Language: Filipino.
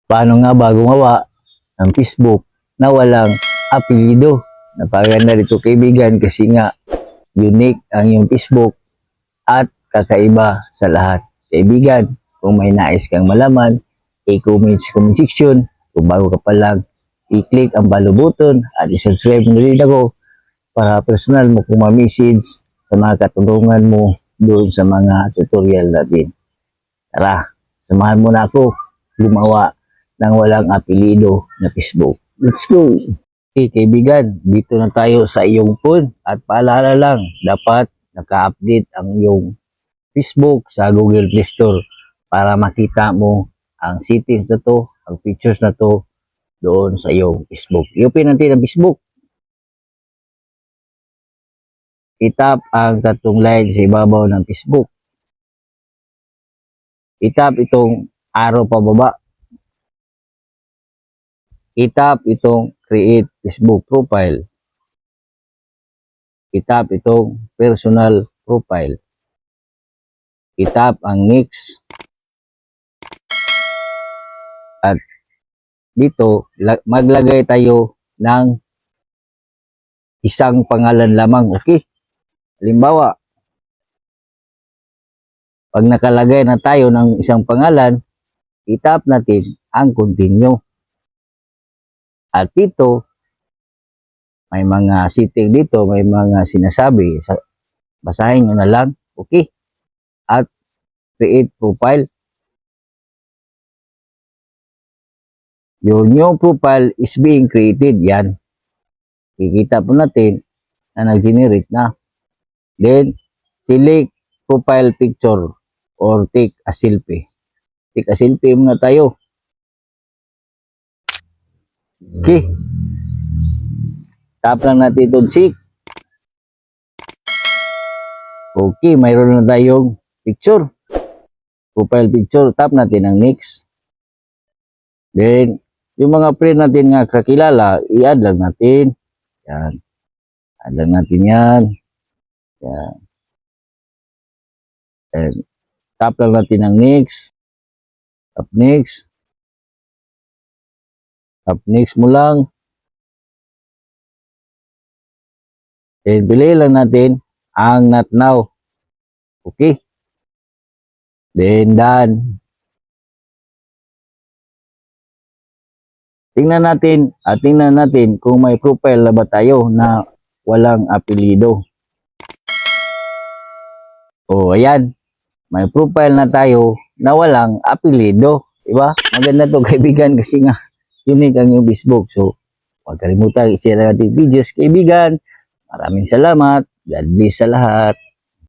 Paano nga ba gumawa ng Facebook na walang apelido? Napaganda dito kaibigan kasi nga unique ang iyong Facebook at kakaiba sa lahat. Kaibigan, kung may nais kang malaman, i-comment sa comment section. Kung bago ka pa lang, i-click ang follow button at i-subscribe mo rin ako para personal mo kung ma-message sa mga katulungan mo doon sa mga tutorial natin. Tara, samahan mo na ako gumawa ng walang apelido na Facebook. Let's go! Okay, kaibigan, dito na tayo sa iyong phone at paalala lang, dapat naka-update ang iyong Facebook sa Google Play Store para makita mo ang settings na to, ang features na to doon sa iyong Facebook. I-open natin ang Facebook. I-tap ang tatlong line sa ibabaw ng Facebook. I-tap itong arrow pababa. I-tap itong create Facebook profile. I-tap itong personal profile. I-tap ang next. At dito, maglagay tayo ng isang pangalan lamang. Okay? Halimbawa, pag nakalagay na tayo ng isang pangalan, i-tap natin ang continue. At dito, may mga setting dito, may mga sinasabi. Basahin nyo na lang. Okay? At create profile. Your new profile is being created. Yan. Kikita po natin na nag-generate na. Then, select profile picture or take a selfie. Take a selfie muna tayo. Okay. Tap lang natin itong check. Okay, mayroon na tayong picture. Profile picture. Tap natin ang next. Then, yung mga friend natin nga kakilala, i-add lang natin. Yan. Add lang natin yan. Yan. And, tap lang natin ang next. Tap next. Tap next mo lang. And, piliin lang natin ang not now. Okay. Then, done. Tingnan natin kung may profile na ba tayo na walang apelido. O, ayan. May profile na tayo na walang apelido. Diba? Maganda to kaibigan kasi nga unique ang yung Facebook. So, huwag kalimutan i-share natin videos kaibigan. Maraming salamat. God bless sa lahat.